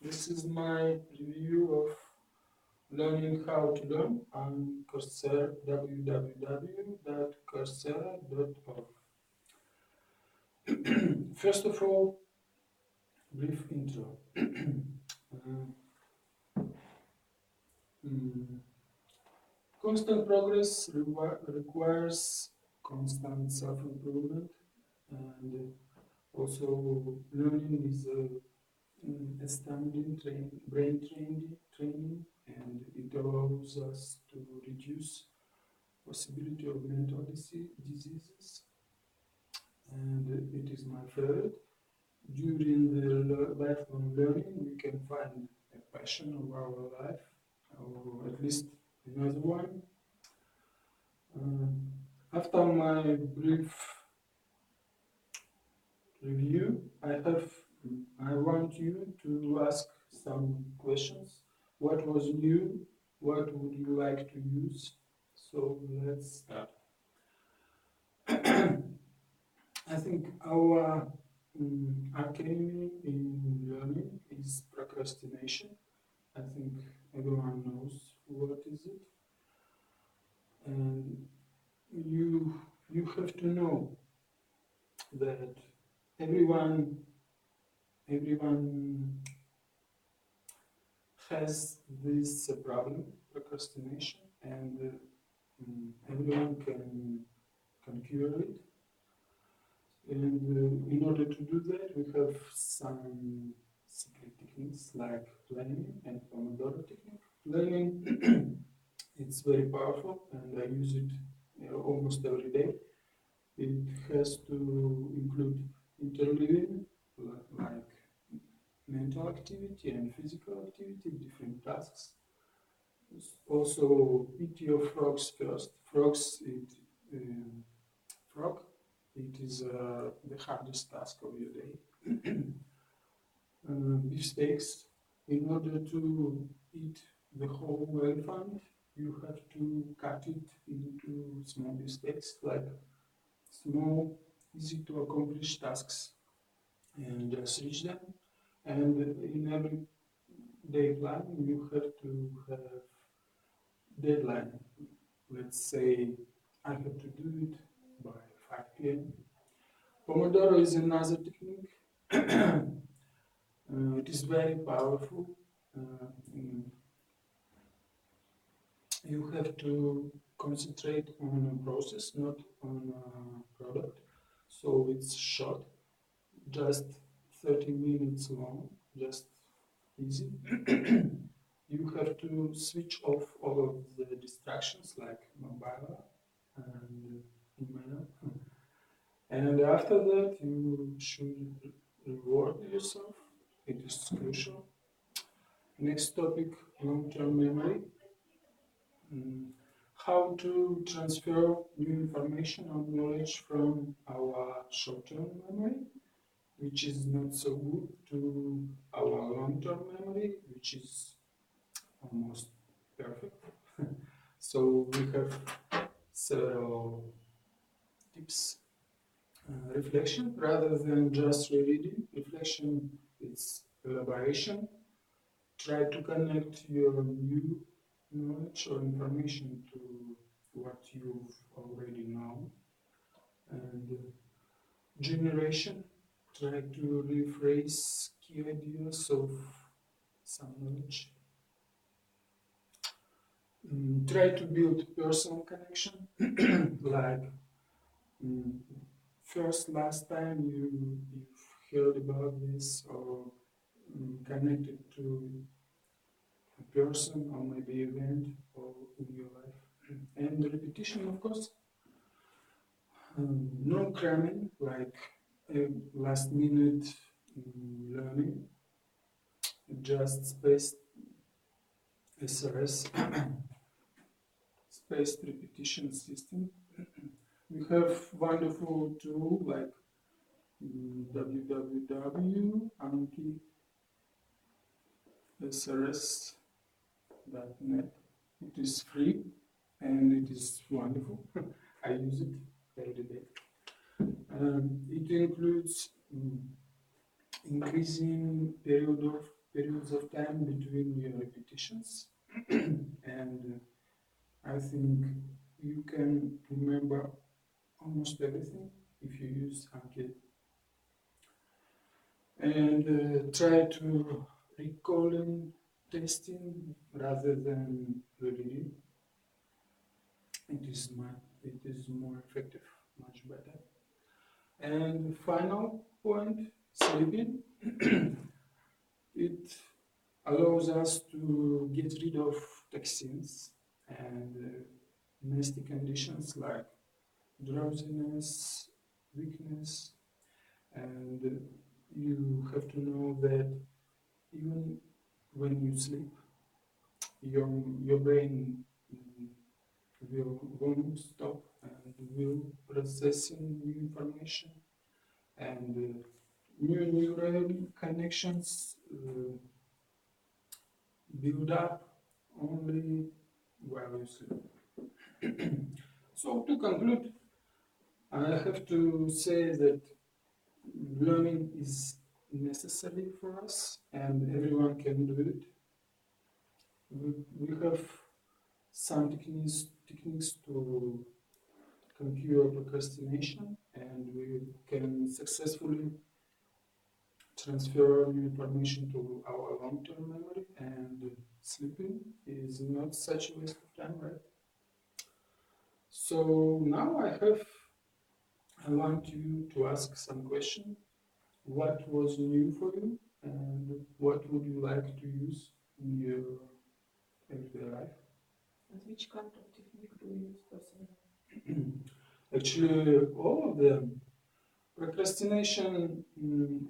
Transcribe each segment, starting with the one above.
This is my review of learning how to learn on Coursera, www.coursera.org. First of all, brief intro. Mm, Constant progress requires constant self-improvement, and also learning is a standing training, and it allows us to reduce possibility of mental diseases, and it is my favorite. During the lifelong learning, we can find a passion of our life, or at least another one. After my brief review, I want you to ask some questions. What was new? What would you like to use? So let's start. I think our academy in learning is procrastination. I think everyone knows what is it, and you have to know that everyone everyone has this problem, procrastination, and everyone can cure it. And in order to do that, we have some secret techniques like planning and Pomodoro technique. Planning, it's very powerful, and I use it almost every day. It has to include interleaving, like mental activity and physical activity, different tasks. Also, eat your frogs first. Um, frog. It is the hardest task of your day. Beef steaks. In order to eat the whole elephant, you have to cut it into small beef steaks, like small, easy to accomplish tasks, and just reach them. And in every day plan, you have to have deadline. Let's say I have to do it by 5 p.m. Pomodoro is another technique. It is very powerful. You have to concentrate on a process, not on a product. So it's short, just 30 minutes long, just easy. You have to switch off all of the distractions like mobile and email. And after that, you should reward yourself. It is crucial. Next topic, long-term memory. Mm, How to transfer new information or knowledge from our short-term memory, which is not so good, to our long-term memory, which is almost perfect. So we have several tips. Reflection, rather than just rereading, reflection is elaboration. Try to connect your new knowledge or information to what you've already known. And generation, try to rephrase key ideas of some knowledge. Try to build personal connection, like mm, first, last time you've heard about this or connected to a person or maybe event or in your life. And the repetition, of course. No cramming, like last minute learning, just spaced SRS, spaced repetition system. We have wonderful tool like www.ankisrs.net. It is free and it is wonderful. I use it every day. It includes increasing periods of time between your repetitions, and I think you can remember almost everything if you use Anki. And try to recalling testing rather than reading. It is more effective, much better. And final point, sleeping. It allows us to get rid of toxins and nasty conditions like drowsiness, weakness, and you have to know that even when you sleep, your brain won't stop and will processing new information and new neural connections build up only while you sleep. So to conclude, I have to say that learning is necessary for us and everyone can do it. We have some techniques to cure procrastination, and we can successfully transfer new information to our long-term memory, and sleeping is not such a waste of time, right? So now I want you to ask some question. What was new for you, and what would you like to use in your everyday life? And which kind of technique do you use personally? Actually, all of them. Procrastination,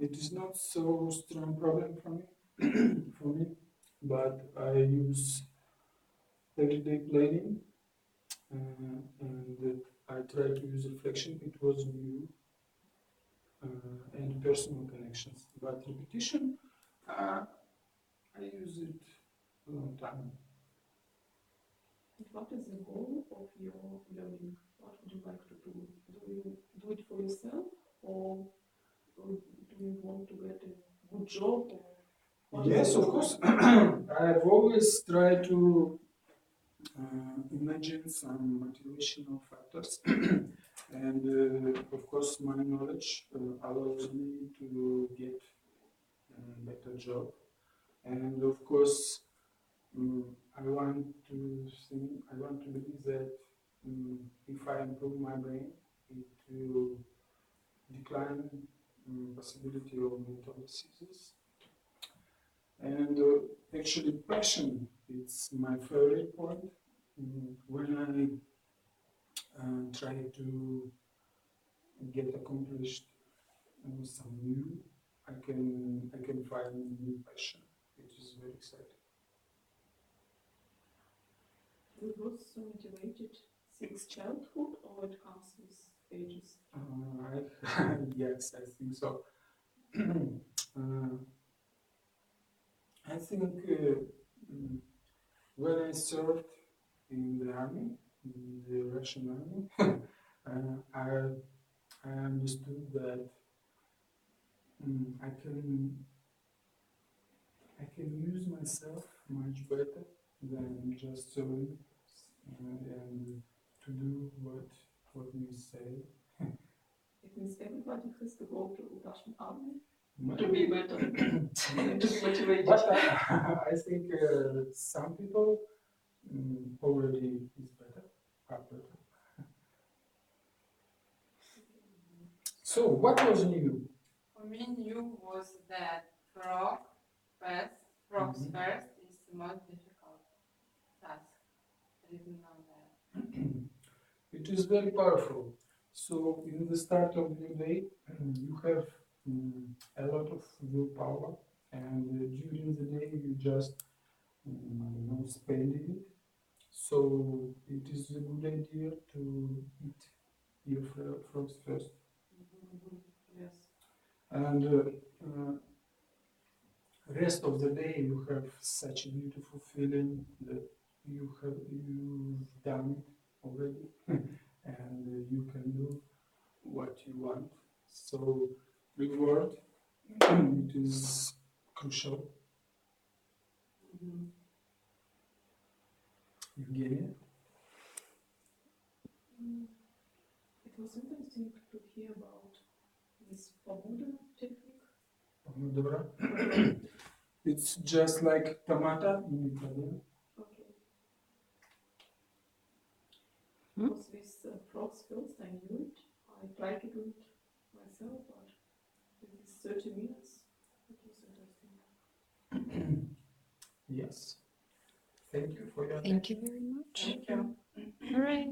it is not so strong problem for me, for me, but I use everyday planning and I try to use reflection. It was new and personal connections, but repetition, I use it a long time. And what is the goal of your learning? What would you like to do? Do you do it for yourself, or do you want to get a good job? Or Yes, of course. I've always tried to imagine some motivational factors, and of course, my knowledge allows me to get a better job. And of course, I want to believe that if I improve my brain, it will decline possibility of mental diseases. And actually, passion is my favorite point. When I try to get accomplished some new, I can find new passion, which is very exciting. you was so motivated since childhood, or it comes with ages? Yes, I think so. I think when I served in the army, in the Russian army, I understood that I can use myself much better than just serving and to do what we say. It means everybody has to go to Russian army Maybe. to be better, to be motivated. But I think some people already is better, are better. So what was new? For me, new was that frogs first is the most difficult task. I didn't know that. It is very powerful. So in the start of the day, you have a lot of willpower, and during the day you just spending it. So it is a good idea to eat your frogs first. Yes. And rest of the day you have such a beautiful feeling that you've done it already and you can do what you want. So reward it is crucial. Mhm. Evgenia? It was interesting to hear about this Pomodoro technique. Pomodoro. It's just like tomato in Italian. Okay. Hmm? Because with frogs first, I knew it. I tried to do it myself, but it is 30 minutes. It was interesting. Yes. Thank you for your Thank you very much. Thank you. All right.